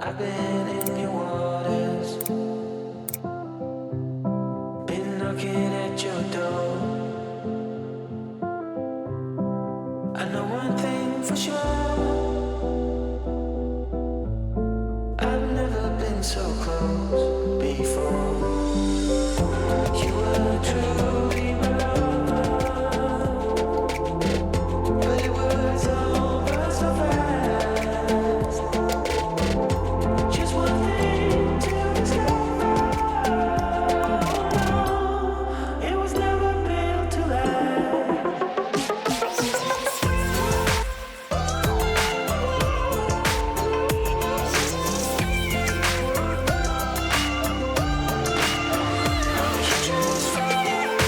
I've been in your waters, been knocking at your door. I know one thing for sure, I've never been so close before. You were truly my lover, but it was over so fast. Just one thing to discover, oh no, it was never built to last. You just fall.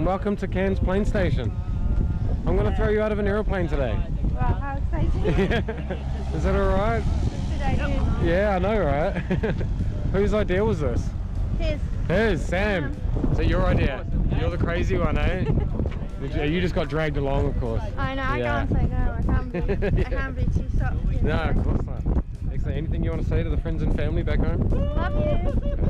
and welcome to Cairns Plane Station. I'm going to throw you out of an aeroplane today. Wow, how exciting. Is that alright? Good idea. Yeah, I know, right? Whose idea was this? His, Sam. Is that your idea? You're the crazy one, eh? You just got dragged along, of course. I know, I can't say no, I can't be too soft. No, of course not. Excellent. Anything you want to say to the friends and family back home? Love you.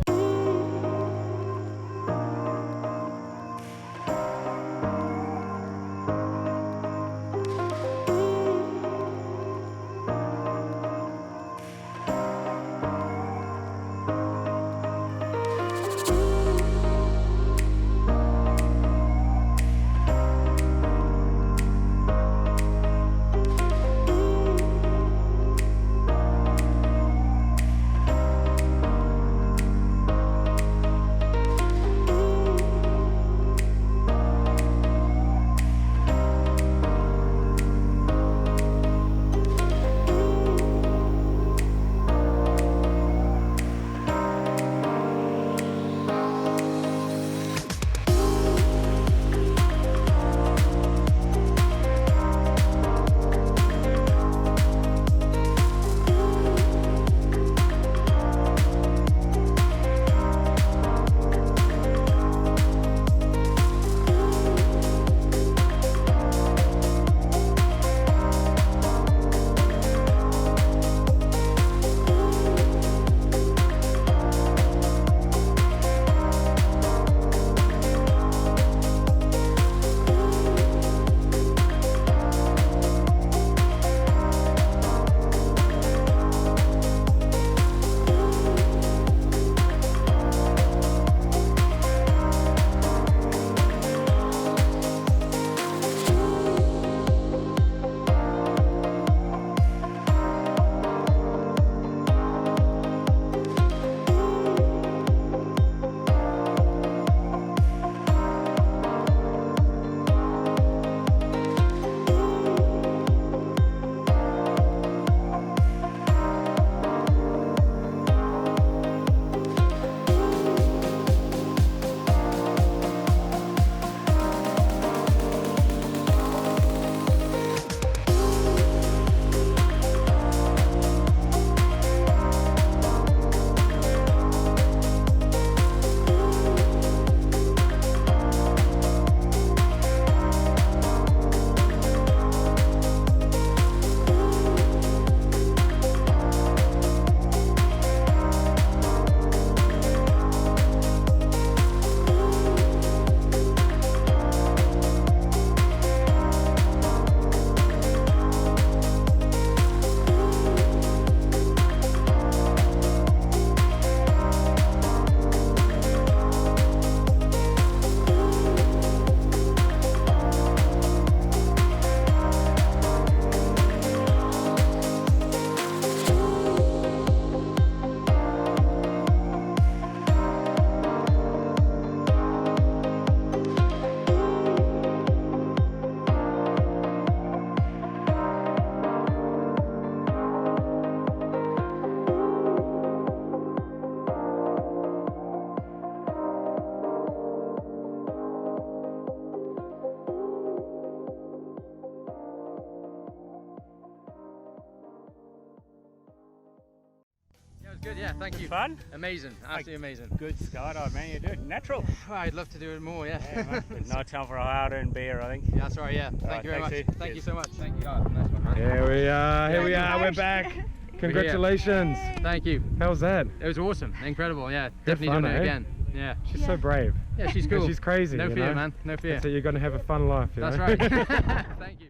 Good, yeah, thank you. Fun? Amazing, absolutely amazing. Good skydive, man. You do it natural. I'd love to do it more, yeah. Man. No time for a hard earned beer, I think. Yeah, that's right, yeah. Thank you very much. Thanks, Thank you so much. Thank you. Oh, nice one, man. Here we are, we're back. Congratulations. Thank you. How was that? It was awesome, incredible, yeah. Definitely fun, doing it eh? again. Yeah. She's so brave. Yeah, she's cool. She's crazy. No you fear, know? man. No fear. So you're going to have a fun life. That's right. Thank you.